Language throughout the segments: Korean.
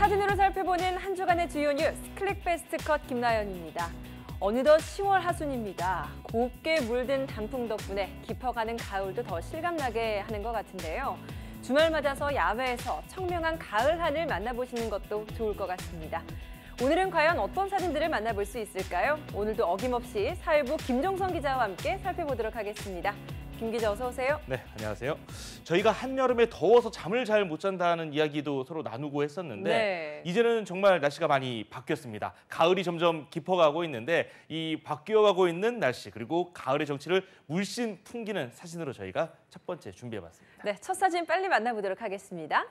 사진으로 살펴보는 한 주간의 주요 뉴스 클릭베스트 컷 김나연입니다. 어느덧 10월 하순입니다. 곱게 물든 단풍 덕분에 깊어가는 가을도 더 실감나게 하는 것 같은데요. 주말 맞아서 야외에서 청명한 가을 하늘 만나보시는 것도 좋을 것 같습니다. 오늘은 과연 어떤 사진들을 만나볼 수 있을까요? 오늘도 어김없이 사회부 김종성 기자와 함께 살펴보도록 하겠습니다. 김 기자 어서 오세요. 네, 안녕하세요. 저희가 한여름에 더워서 잠을 잘 못 잔다는 이야기도 서로 나누고 했었는데 네. 이제는 정말 날씨가 많이 바뀌었습니다. 가을이 점점 깊어가고 있는데 이 바뀌어가고 있는 날씨 그리고 가을의 정취를 물씬 풍기는 사진으로 저희가 첫 번째 준비해봤습니다. 네, 첫 사진 빨리 만나보도록 하겠습니다.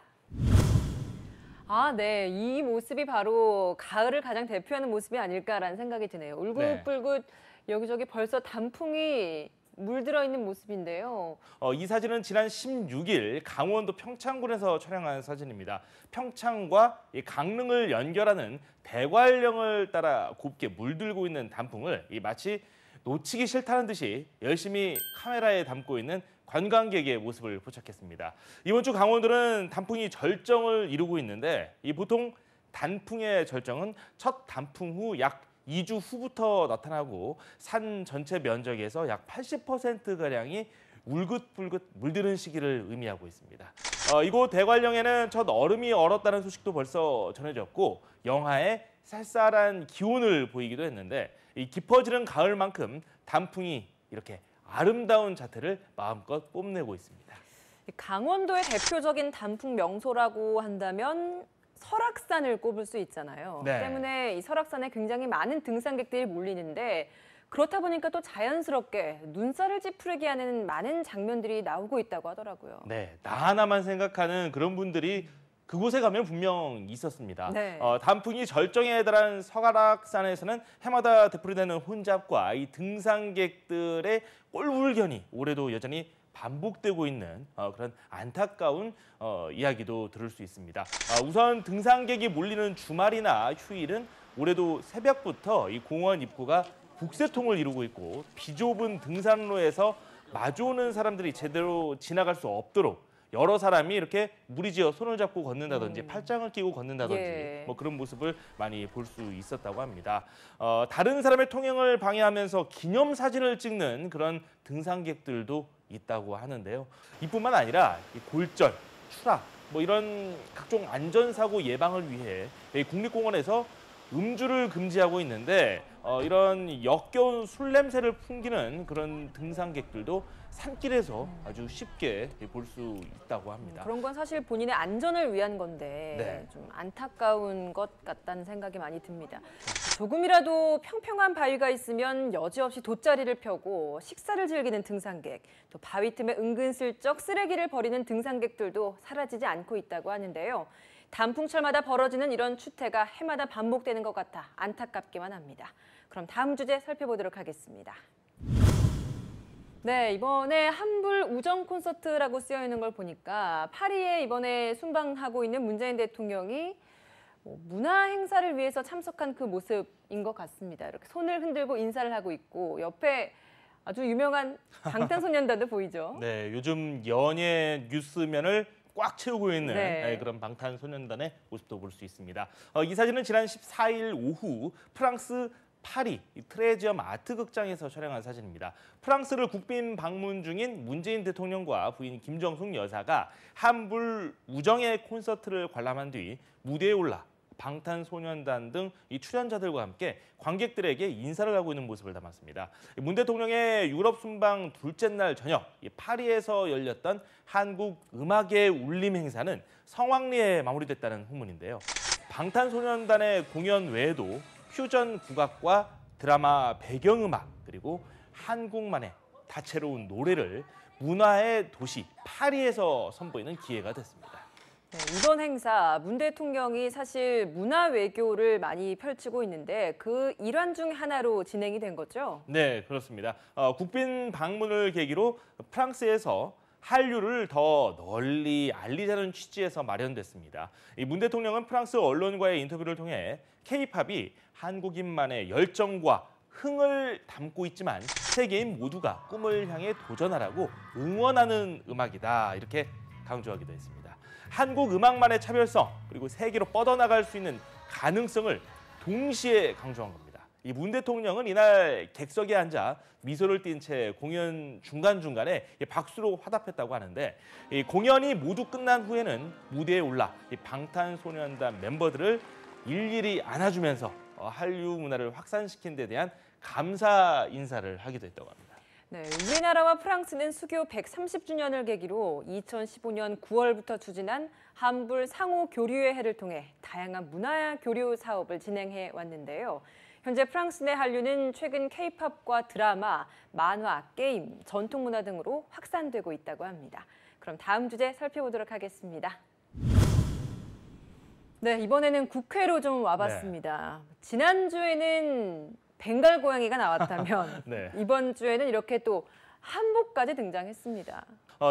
네. 이 모습이 바로 가을을 가장 대표하는 모습이 아닐까라는 생각이 드네요. 울긋불긋 여기저기 벌써 단풍이 물들어 있는 모습인데요. 이 사진은 지난 16일 강원도 평창군에서 촬영한 사진입니다. 평창과 강릉을 연결하는 대관령을 따라 곱게 물들고 있는 단풍을 마치 놓치기 싫다는 듯이 열심히 카메라에 담고 있는 관광객의 모습을 포착했습니다. 이번 주 강원도는 단풍이 절정을 이루고 있는데 보통 단풍의 절정은 첫 단풍 후 약 2주 후부터 나타나고 산 전체 면적에서 약 80%가량이 울긋불긋 물드는 시기를 의미하고 있습니다. 이곳 대관령에는 첫 얼음이 얼었다는 소식도 벌써 전해졌고 영하의 쌀쌀한 기온을 보이기도 했는데 이 깊어지는 가을만큼 단풍이 이렇게 아름다운 자태를 마음껏 뽐내고 있습니다. 강원도의 대표적인 단풍 명소라고 한다면 설악산을 꼽을 수 있잖아요. 네. 때문에 이 설악산에 굉장히 많은 등산객들이 몰리는데 그렇다 보니까 또 자연스럽게 눈살을 찌푸리게 하는 많은 장면들이 나오고 있다고 하더라고요. 네, 나 하나만 생각하는 그런 분들이 그곳에 가면 분명 있었습니다. 네. 단풍이 절정에 달한 설악산에서는 해마다 되풀이되는 혼잡과 이 등산객들의 꼴불견이 올해도 여전히 반복되고 있는 그런 안타까운 이야기도 들을 수 있습니다. 우선 등산객이 몰리는 주말이나 휴일은 올해도 새벽부터 이 공원 입구가 북새통을 이루고 있고 비좁은 등산로에서 마주오는 사람들이 제대로 지나갈 수 없도록 여러 사람이 이렇게 무리지어 손을 잡고 걷는다든지 팔짱을 끼고 걷는다든지 뭐 그런 모습을 많이 볼 수 있었다고 합니다. 다른 사람의 통행을 방해하면서 기념사진을 찍는 그런 등산객들도 있다고 하는데요. 이뿐만 아니라 이 골절, 추락, 뭐 이런 각종 안전사고 예방을 위해 국립공원에서 음주를 금지하고 있는데 이런 역겨운 술 냄새를 풍기는 그런 등산객들도 산길에서 아주 쉽게 볼 수 있다고 합니다. 그런 건 사실 본인의 안전을 위한 건데 좀 안타까운 것 같다는 생각이 많이 듭니다. 조금이라도 평평한 바위가 있으면 여지없이 돗자리를 펴고 식사를 즐기는 등산객, 또 바위 틈에 은근슬쩍 쓰레기를 버리는 등산객들도 사라지지 않고 있다고 하는데요. 단풍철마다 벌어지는 이런 추태가 해마다 반복되는 것 같아 안타깝기만 합니다. 그럼 다음 주제 살펴보도록 하겠습니다. 네, 이번에 한불 우정 콘서트라고 쓰여 있는 걸 보니까 파리에 이번에 순방하고 있는 문재인 대통령이 문화 행사를 위해서 참석한 그 모습인 것 같습니다. 이렇게 손을 흔들고 인사를 하고 있고 옆에 아주 유명한 방탄소년단도 보이죠. 네, 요즘 연예 뉴스면을 꽉 채우고 있는 그런 방탄소년단의 모습도 볼 수 있습니다. 이 사진은 지난 14일 오후 프랑스 파리 트레지엄 아트극장에서 촬영한 사진입니다. 프랑스를 국빈 방문 중인 문재인 대통령과 부인 김정숙 여사가 한불 우정의 콘서트를 관람한 뒤 무대에 올라 방탄소년단 등 이 출연자들과 함께 관객들에게 인사를 하고 있는 모습을 담았습니다. 문 대통령의 유럽 순방 둘째 날 저녁 파리에서 열렸던 한국 음악의 울림 행사는 성황리에 마무리됐다는 후문인데요. 방탄소년단의 공연 외에도 퓨전 국악과 드라마 배경음악 그리고 한국만의 다채로운 노래를 문화의 도시 파리에서 선보이는 기회가 됐습니다. 이번 행사 문 대통령이 사실 문화 외교를 많이 펼치고 있는데 그 일환 중 하나로 진행이 된 거죠? 네, 그렇습니다. 국빈 방문을 계기로 프랑스에서 한류를 더 널리 알리자는 취지에서 마련됐습니다. 문 대통령은 프랑스 언론과의 인터뷰를 통해 K-팝이 한국인만의 열정과 흥을 담고 있지만 세계인 모두가 꿈을 향해 도전하라고 응원하는 음악이다 이렇게 강조하기도 했습니다. 한국 음악만의 차별성 그리고 세계로 뻗어나갈 수 있는 가능성을 동시에 강조한 겁니다. 이 문 대통령은 이날 객석에 앉아 미소를 띤 채 공연 중간중간에 박수로 화답했다고 하는데 이 공연이 모두 끝난 후에는 무대에 올라 이 방탄소년단 멤버들을 일일이 안아주면서 한류 문화를 확산시킨 데 대한 감사 인사를 하기도 했다고 합니다. 네, 우리나라와 프랑스는 수교 130주년을 계기로 2015년 9월부터 추진한 한불 상호 교류의 해를 통해 다양한 문화 교류 사업을 진행해 왔는데요. 현재 프랑스 내 한류는 최근 K-팝과 드라마, 만화, 게임, 전통문화 등으로 확산되고 있다고 합니다. 그럼 다음 주제 살펴보도록 하겠습니다. 네, 이번에는 국회로 좀 와봤습니다. 네. 지난주에는 벵갈 고양이가 나왔다면 네. 이번 주에는 이렇게 또 한복까지 등장했습니다.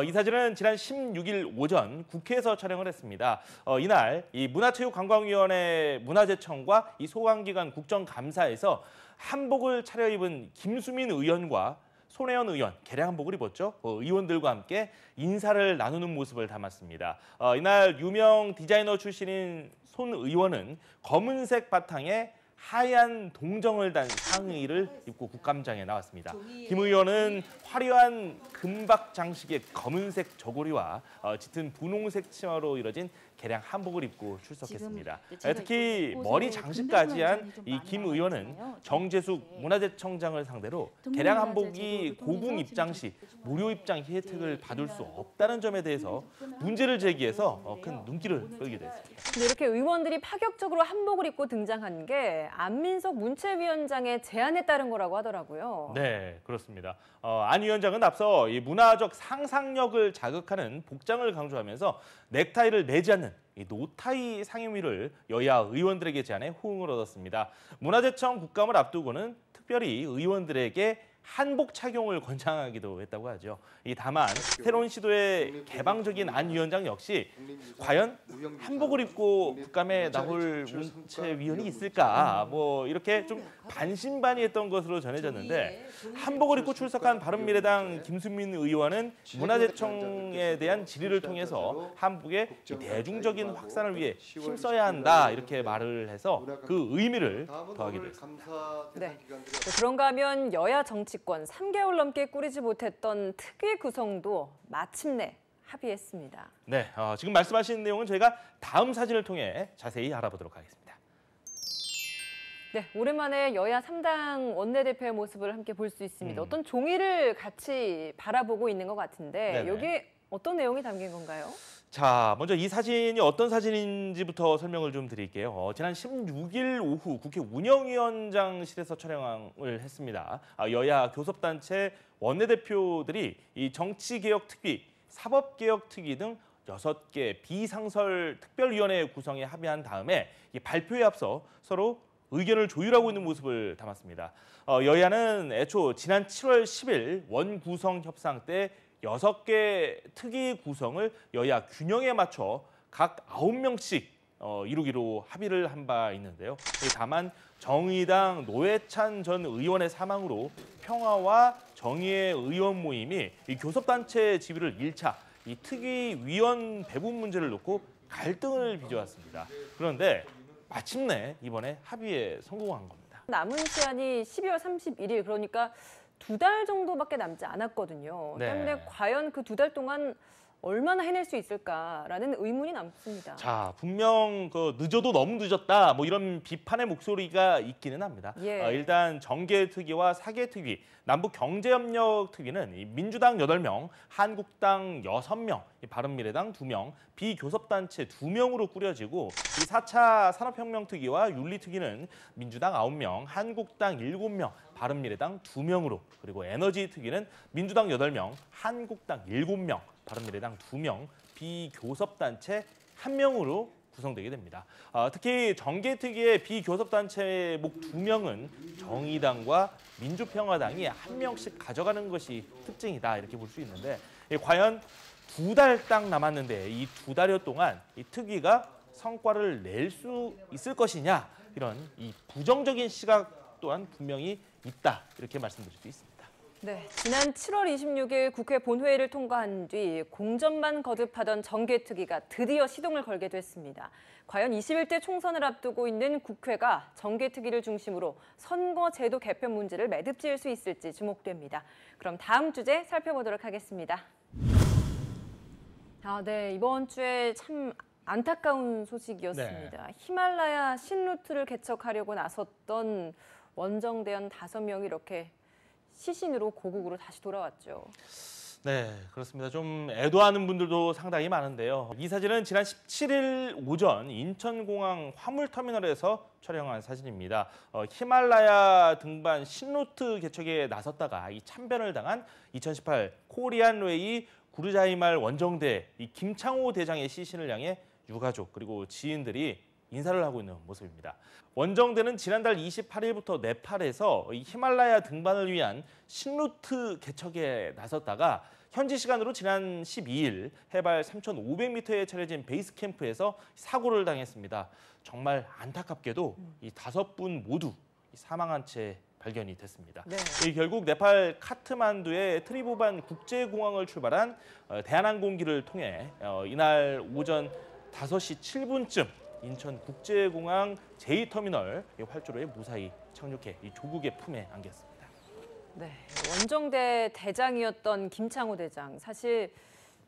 이 사진은 지난 16일 오전 국회에서 촬영을 했습니다. 이날 이 문화체육관광위원회 문화재청과 이 소관기관 국정감사에서 한복을 차려입은 김수민 의원과 손혜원 의원, 개량 한복을 입었죠. 의원들과 함께 인사를 나누는 모습을 담았습니다. 이날 유명 디자이너 출신인 손 의원은 검은색 바탕에 하얀 동정을 단 상의를 입고 국감장에 나왔습니다. 김 의원은 화려한 금박 장식의 검은색 저고리와 짙은 분홍색 치마로 이뤄진 개량 한복을 입고 출석했습니다. 특히 머리 장식까지 한 이 김 의원은 정재숙 문화재청장을 상대로 개량 한복이 고궁 입장 시 무료 입장 혜택을 받을 수 없다는 점에 대해서 문제를 제기해서 큰 눈길을 끌기도 했습니다. 근데 이렇게 의원들이 파격적으로 한복을 입고 등장한 게 안민석 문체위원장의 제안에 따른 거라고 하더라고요. 네, 그렇습니다. 안 위원장은 앞서 이 문화적 상상력을 자극하는 복장을 강조하면서 넥타이를 매지 않는 이 노타이 상임위를 여야 의원들에게 제안해 호응을 얻었습니다. 문화재청 국감을 앞두고는 특별히 의원들에게 한복 착용을 권장하기도 했다고 하죠. 다만 새로운 시도의 개방적인 안 위원장 역시 과연 한복을 입고 국감에 나올 문체위원이 있을까? 뭐 이렇게 좀 반신반의했던 것으로 전해졌는데 한복을 입고 출석한 바른미래당 김수민 의원은 문화재청에 대한 질의를 통해서 한복의 대중적인 확산을 위해 힘써야 한다 이렇게 말을 해서 그 의미를 더하기도 했습니다. 네. 그런가 하면 여야 정치권 3개월 넘게 꾸리지 못했던 특위 구성도 마침내 합의했습니다. 네, 지금 말씀하신 내용은 저희가 다음 사진을 통해 자세히 알아보도록 하겠습니다. 네, 오랜만에 여야 3당 원내대표의 모습을 함께 볼 수 있습니다. 어떤 종이를 같이 바라보고 있는 것 같은데 네네. 여기에 어떤 내용이 담긴 건가요? 자, 먼저 이 사진이 어떤 사진인지부터 설명을 좀 드릴게요. 지난 16일 오후 국회 운영위원장실에서 촬영을 했습니다. 여야 교섭단체 원내대표들이 이 정치개혁특위, 사법개혁특위 등 6개 비상설 특별위원회 구성에 합의한 다음에 이 발표에 앞서 서로 의견을 조율하고 있는 모습을 담았습니다. 여야는 애초 지난 7월 10일 원구성 협상 때 6개 특위 구성을 여야 균형에 맞춰 각 9명씩 이루기로 합의를 한 바 있는데요. 다만 정의당 노회찬 전 의원의 사망으로 평화와 정의의 의원 모임이 이 교섭단체 지위를 잃자 이 특위 위원 배분 문제를 놓고 갈등을 빚어왔습니다. 그런데 마침내 이번에 합의에 성공한 겁니다. 남은 시한이 12월 31일 그러니까 2달 정도밖에 남지 않았거든요. 네. 때문에 과연 그 2달 동안 얼마나 해낼 수 있을까라는 의문이 남습니다. 자, 분명 늦어도 너무 늦었다 뭐 이런 비판의 목소리가 있기는 합니다. 예. 일단 정계특위와 사개특위, 남북경제협력특위는 민주당 8명, 한국당 6명, 바른미래당 2명, 비교섭단체 2명으로 꾸려지고 이 4차 산업혁명특위와 윤리특위는 민주당 9명, 한국당 7명, 바른미래당 2명으로 그리고 에너지특위는 민주당 8명, 한국당 7명, 바른미래당 2명, 비교섭단체 1명으로 구성되게 됩니다. 특히 정계특위의 비교섭단체 목 2명은 정의당과 민주평화당이 1명씩 가져가는 것이 특징이다 이렇게 볼 수 있는데 과연 2달 딱 남았는데 이 2달여 동안 이 특위가 성과를 낼 수 있을 것이냐 이런 이 부정적인 시각 또한 분명히 있다 이렇게 말씀드릴 수 있습니다. 네, 지난 7월 26일 국회 본회의를 통과한 뒤 공전만 거듭하던 정개특위가 드디어 시동을 걸게 됐습니다. 과연 21대 총선을 앞두고 있는 국회가 정개특위를 중심으로 선거제도 개편 문제를 매듭지을 수 있을지 주목됩니다. 그럼 다음 주제 살펴보도록 하겠습니다. 네, 이번 주에 참 안타까운 소식이었습니다. 네. 히말라야 신루트를 개척하려고 나섰던 원정대원 5명이 이렇게 시신으로 고국으로 다시 돌아왔죠. 네, 그렇습니다. 좀 애도하는 분들도 상당히 많은데요. 이 사진은 지난 17일 오전 인천공항 화물터미널에서 촬영한 사진입니다. 히말라야 등반 신루트 개척에 나섰다가 이 참변을 당한 2018 코리안웨이 구르자이말 원정대 이 김창호 대장의 시신을 향해 유가족 그리고 지인들이 인사를 하고 있는 모습입니다. 원정대는 지난달 28일부터 네팔에서 히말라야 등반을 위한 신루트 개척에 나섰다가 현지 시간으로 지난 12일 해발 3,500m에 차려진 베이스 캠프에서 사고를 당했습니다. 정말 안타깝게도 이 5분 모두 사망한 채 발견이 됐습니다. 네. 결국 네팔 카트만두의 트리보반 국제공항을 출발한 대한항공기를 통해 이날 오전 5시 7분쯤 인천국제공항 제2터미널 활주로에 무사히 착륙해 이 조국의 품에 안겼습니다. 네, 원정대 대장이었던 김창호 대장. 사실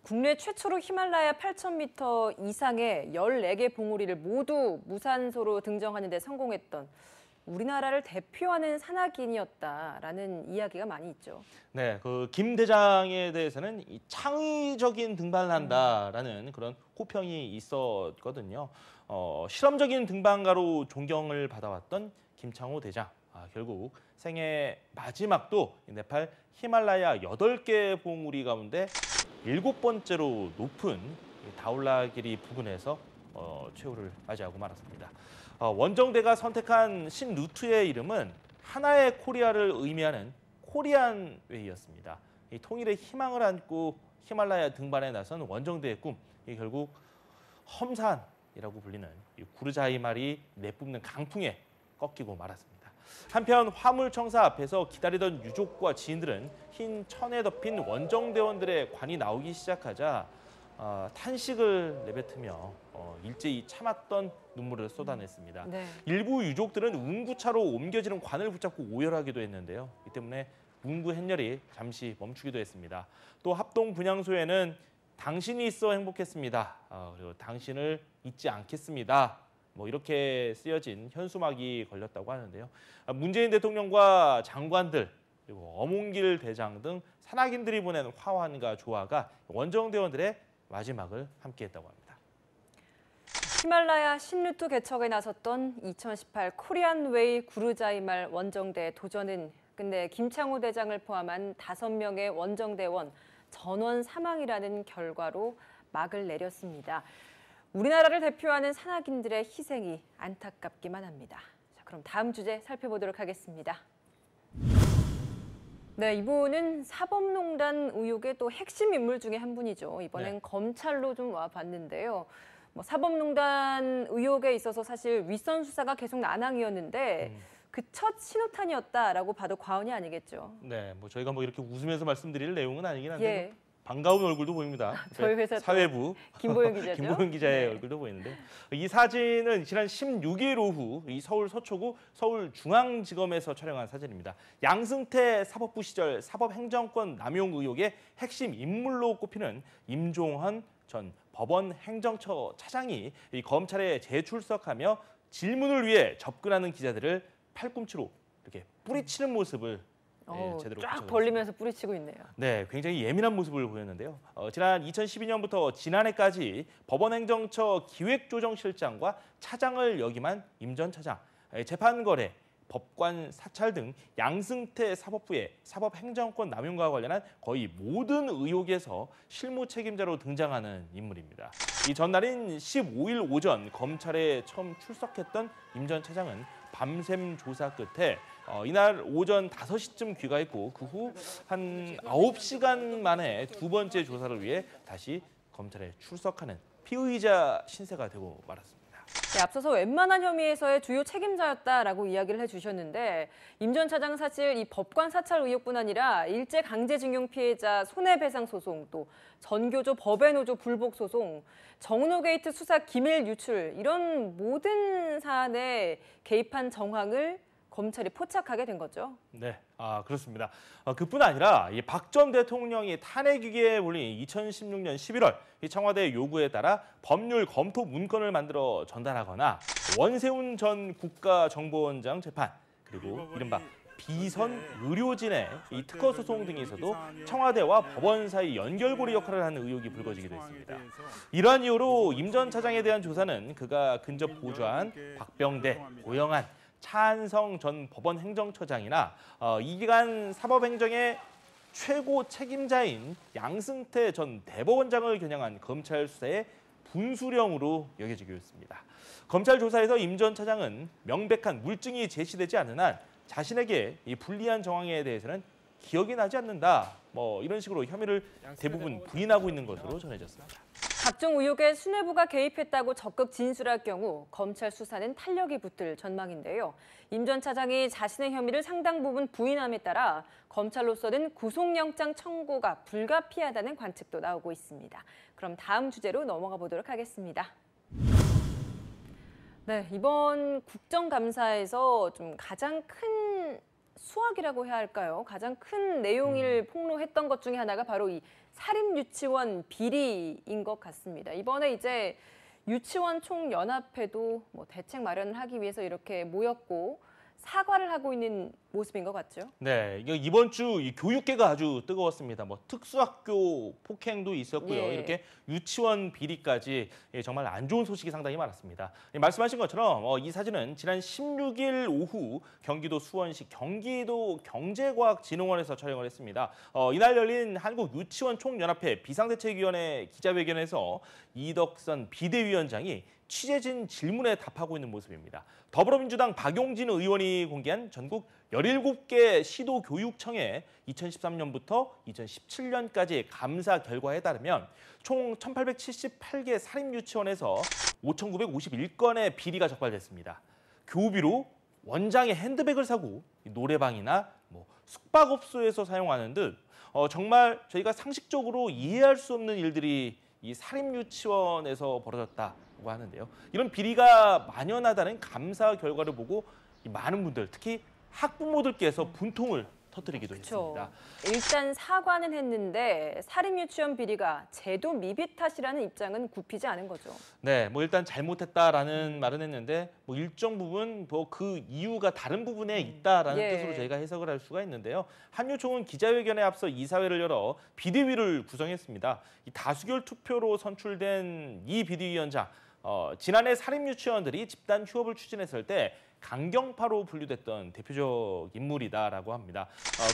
국내 최초로 히말라야 8,000m 이상의 14개 봉우리를 모두 무산소로 등정하는 데 성공했던 우리나라를 대표하는 산악인이었다라는 이야기가 많이 있죠. 네, 그 김 대장에 대해서는 이 창의적인 등반을 한다라는 그런 호평이 있었거든요. 실험적인 등반가로 존경을 받아왔던 김창호 대장. 결국 생애 마지막도 네팔 히말라야 8개 봉우리 가운데 7번째로 높은 다울라기리 부근에서 최후를 맞이하고 말았습니다. 원정대가 선택한 신루트의 이름은 하나의 코리아를 의미하는 코리안웨이였습니다. 이 통일의 희망을 안고 히말라야 등반에 나선 원정대의 꿈, 결국 험산이라고 불리는 구르자이말이 내뿜는 강풍에 꺾이고 말았습니다. 한편 화물청사 앞에서 기다리던 유족과 지인들은 흰 천에 덮인 원정대원들의 관이 나오기 시작하자 탄식을 내뱉으며 일제히 참았던 눈물을 쏟아냈습니다. 네. 일부 유족들은 운구차로 옮겨지는 관을 붙잡고 오열하기도 했는데요. 이 때문에 운구 행렬이 잠시 멈추기도 했습니다. 또 합동 분향소에는 당신이 있어 행복했습니다. 그리고 당신을 잊지 않겠습니다. 이렇게 쓰여진 현수막이 걸렸다고 하는데요. 문재인 대통령과 장관들 그리고 엄웅길 대장 등 산악인들이 보낸 화환과 조화가 원정대원들의 마지막을 함께했다고 합니다. 히말라야 신루트 개척에 나섰던 2018 코리안웨이 구르자이말 원정대 도전은 끝내 김창호 대장을 포함한 5명의 원정대원 전원 사망이라는 결과로 막을 내렸습니다. 우리나라를 대표하는 산악인들의 희생이 안타깝기만 합니다. 자, 그럼 다음 주제 살펴보도록 하겠습니다. 네, 이분은 사법농단 의혹의 또 핵심 인물 중에 한 분이죠. 이번엔 검찰로 좀 와봤는데요. 사법농단 의혹에 있어서 사실 윗선 수사가 계속 난항이었는데 그 첫 신호탄이었다라고 봐도 과언이 아니겠죠. 네, 저희가 이렇게 웃으면서 말씀드릴 내용은 아니긴 한데 예. 반가운 얼굴도 보입니다. 저희 회사 사회부 김보영 기자죠. 김보영 기자의 네. 얼굴도 보이는데 이 사진은 지난 16일 오후 이 서울 서초구 서울중앙지검에서 촬영한 사진입니다. 양승태 사법부 시절 사법행정권 남용 의혹의 핵심 인물로 꼽히는 임종헌 전 법원행정처 차장이 이 검찰에 재출석하며 질문을 위해 접근하는 기자들을 팔꿈치로 이렇게 뿌리치는 모습을 제대로 쫙 벌리면서 뿌리치고 있네요. 네, 굉장히 예민한 모습을 보였는데요. 지난 2012년부터 지난해까지 법원행정처 기획조정실장과 차장을 역임한 임 전 차장, 재판거래, 법관 사찰 등 양승태 사법부의 사법행정권 남용과 관련한 거의 모든 의혹에서 실무 책임자로 등장하는 인물입니다. 이 전날인 15일 오전 검찰에 처음 출석했던 임 전 차장은 밤샘 조사 끝에 이날 오전 5시쯤 귀가했고 그 후 한 9시간 만에 두 번째 조사를 위해 다시 검찰에 출석하는 피의자 신세가 되고 말았습니다. 네, 앞서서 웬만한 혐의에서의 주요 책임자였다라고 이야기를 해주셨는데 임 전 차장 사실 이 법관 사찰 의혹뿐 아니라 일제 강제징용 피해자 손해배상 소송, 또 전교조 법외노조 불복 소송, 정노게이트 수사 기밀 유출 이런 모든 사안에 개입한 정황을 검찰이 포착하게 된 거죠. 네, 그렇습니다. 그뿐 아니라 박 전 대통령이 탄핵 위기에 몰린 2016년 11월 이 청와대 요구에 따라 법률 검토 문건을 만들어 전달하거나 원세훈 전 국가정보원장 재판 그리고 이른바 비선 의료진의 이 특허 소송 등에서도 청와대와 법원 사이 연결고리 역할을 하는 의혹이 불거지기도 했습니다. 이러한 이유로 임 전 차장에 대한 조사는 그가 근접 보좌한 박병대, 고영한, 차한성 전 법원 행정처장이나 이 기간 사법행정의 최고 책임자인 양승태 전 대법원장을 겨냥한 검찰 수사의 분수령으로 여겨지고 있습니다. 검찰 조사에서 임 전 차장은 명백한 물증이 제시되지 않는 한 자신에게 이 불리한 정황에 대해서는 기억이 나지 않는다. 이런 식으로 혐의를 대부분 부인하고 있는 것으로 전해졌습니다. 각종 의혹에 수뇌부가 개입했다고 적극 진술할 경우 검찰 수사는 탄력이 붙을 전망인데요. 임 전 차장이 자신의 혐의를 상당 부분 부인함에 따라 검찰로서는 구속영장 청구가 불가피하다는 관측도 나오고 있습니다. 그럼 다음 주제로 넘어가 보도록 하겠습니다. 네, 이번 국정감사에서 좀 가장 큰 수확이라고 해야 할까요? 가장 큰 내용을 폭로했던 것 중에 하나가 바로 이 사립유치원 비리인 것 같습니다. 이번에 이제 유치원 총연합회도 대책 마련을 하기 위해서 이렇게 모였고 사과를 하고 있는 모습인 것 같죠? 네, 이번 주 이 교육계가 아주 뜨거웠습니다. 특수학교 폭행도 있었고요. 예. 이렇게 유치원 비리까지 정말 안 좋은 소식이 상당히 많았습니다. 말씀하신 것처럼 이 사진은 지난 16일 오후 경기도 수원시 경기도 경제과학진흥원에서 촬영을 했습니다. 이날 열린 한국유치원총연합회 비상대책위원회 기자회견에서 이덕선 비대위원장이 취재진 질문에 답하고 있는 모습입니다. 더불어민주당 박용진 의원이 공개한 전국 17개 시도교육청의 2013년부터 2017년까지 감사 결과에 따르면 총 1,878개 사립유치원에서 5,951건의 비리가 적발됐습니다. 교비로 원장의 핸드백을 사고 노래방이나 숙박업소에서 사용하는 듯 정말 저희가 상식적으로 이해할 수 없는 일들이 이 사립유치원에서 벌어졌다고 하는데요. 이런 비리가 만연하다는 감사 결과를 보고 많은 분들, 특히 학부모들께서 분통을 터뜨리기도 했습니다. 일단 사과는 했는데 사립유치원 비리가 제도 미비 탓이라는 입장은 굽히지 않은 거죠. 네, 일단 잘못했다라는 말은 했는데 일정 부분 그 이유가 다른 부분에 있다라는 뜻으로 저희가 해석을 할 수가 있는데요. 한유총은 기자회견에 앞서 이사회를 열어 비대위를 구성했습니다. 이 다수결 투표로 선출된 이 비대위원장, 지난해 사립유치원들이 집단 휴업을 추진했을 때 강경파로 분류됐던 대표적 인물이다라고 합니다.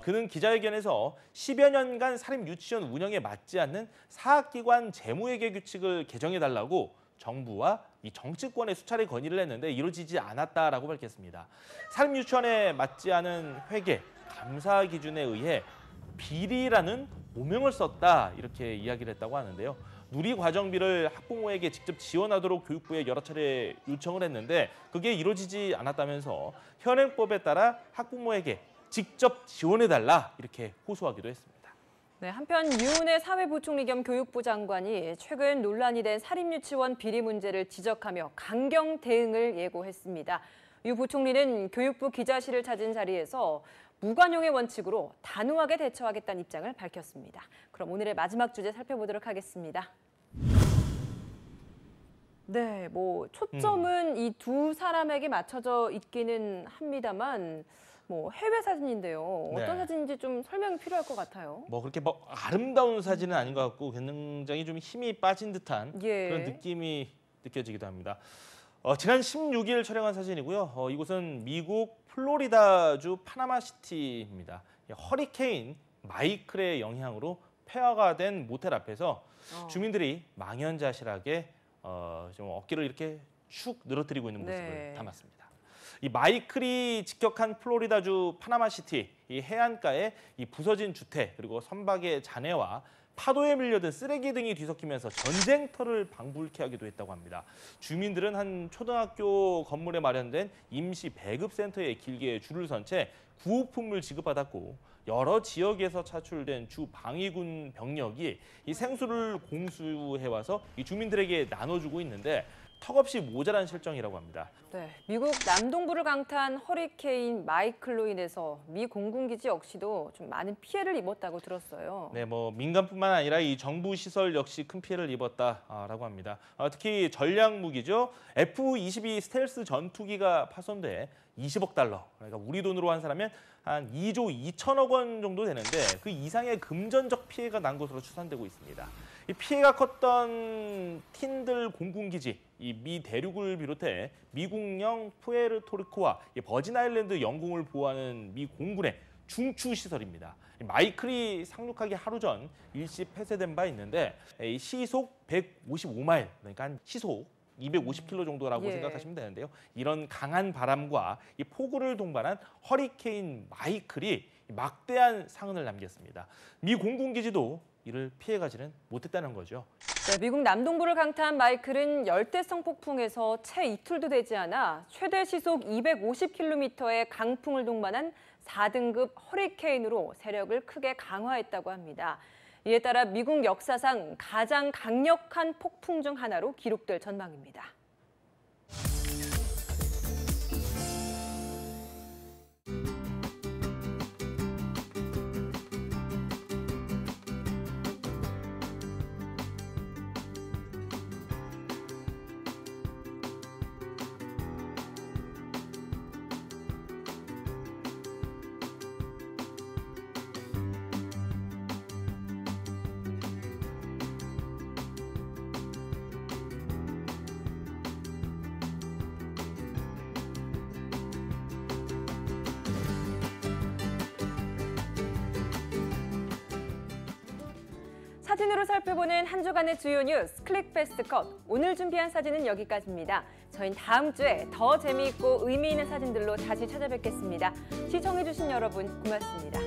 그는 기자회견에서 10여 년간 사립유치원 운영에 맞지 않는 사학기관 재무회계 규칙을 개정해달라고 정부와 이 정치권에 수차례 건의를 했는데 이루어지지 않았다라고 밝혔습니다. 사립유치원에 맞지 않은 회계, 감사 기준에 의해 비리라는 오명을 썼다 이렇게 이야기를 했다고 하는데요. 누리과정비를 학부모에게 직접 지원하도록 교육부에 여러 차례 요청을 했는데 그게 이루어지지 않았다면서 현행법에 따라 학부모에게 직접 지원해달라 이렇게 호소하기도 했습니다. 네, 한편 유은혜 사회부총리 겸 교육부 장관이 최근 논란이 된 사립유치원 비리 문제를 지적하며 강경 대응을 예고했습니다. 유 부총리는 교육부 기자실을 찾은 자리에서 무관용의 원칙으로 단호하게 대처하겠다는 입장을 밝혔습니다. 그럼 오늘의 마지막 주제 살펴보도록 하겠습니다. 네, 초점은 이 두 사람에게 맞춰져 있기는 합니다만 해외 사진인데요. 어떤 사진인지 좀 설명이 필요할 것 같아요. 그렇게 아름다운 사진은 아닌 것 같고 굉장히 좀 힘이 빠진 듯한 그런 느낌이 느껴지기도 합니다. 지난 16일 촬영한 사진이고요. 이곳은 미국 플로리다주 파나마시티입니다. 허리케인 마이클의 영향으로 폐허가 된 모텔 앞에서 주민들이 망연자실하게 좀 어깨를 이렇게 축 늘어뜨리고 있는 모습을 담았습니다. 이 마이클이 직격한 플로리다주 파나마시티 이 해안가에 이 부서진 주택 그리고 선박의 잔해와 파도에 밀려든 쓰레기 등이 뒤섞이면서 전쟁터를 방불케 하기도 했다고 합니다. 주민들은 한 초등학교 건물에 마련된 임시 배급센터에 길게 줄을 선 채 구호품을 지급받았고 여러 지역에서 차출된 주 방위군 병력이 이 생수를 공수해와서 이 주민들에게 나눠주고 있는데 턱없이 모자란 실정이라고 합니다. 네, 미국 남동부를 강타한 허리케인 마이클로 인해서 미 공군기지 역시도 좀 많은 피해를 입었다고 들었어요. 네, 민간뿐만 아니라 이 정부 시설 역시 큰 피해를 입었다라고 합니다. 특히 전략 무기죠. F-22 스텔스 전투기가 파손돼 20억 달러, 그러니까 우리 돈으로 환산하면 한 2조 2천억 원 정도 되는데 그 이상의 금전적 피해가 난 것으로 추산되고 있습니다. 이 피해가 컸던 틴들 공군기지, 이 미 대륙을 비롯해 미국령 푸에르토리코와 버진 아일랜드 영공을 보호하는 미 공군의 중추 시설입니다. 마이클이 상륙하기 하루 전 일시 폐쇄된 바 있는데 시속 155마일, 그러니까 한 시속 250km 정도라고 생각하시면 되는데요. 이런 강한 바람과 이 폭우를 동반한 허리케인 마이클이 막대한 상흔을 남겼습니다. 미 공군기지도 이를 피해가지는 못했다는 거죠. 네, 미국 남동부를 강타한 마이클은 열대성 폭풍에서 채 이틀도 되지 않아 최대 시속 250km의 강풍을 동반한 4등급 허리케인으로 세력을 크게 강화했다고 합니다. 이에 따라 미국 역사상 가장 강력한 폭풍 중 하나로 기록될 전망입니다. 사진으로 살펴보는 한 주간의 주요 뉴스 클릭 패스트 컷. 오늘 준비한 사진은 여기까지입니다. 저희는 다음 주에 더 재미있고 의미 있는 사진들로 다시 찾아뵙겠습니다. 시청해주신 여러분 고맙습니다.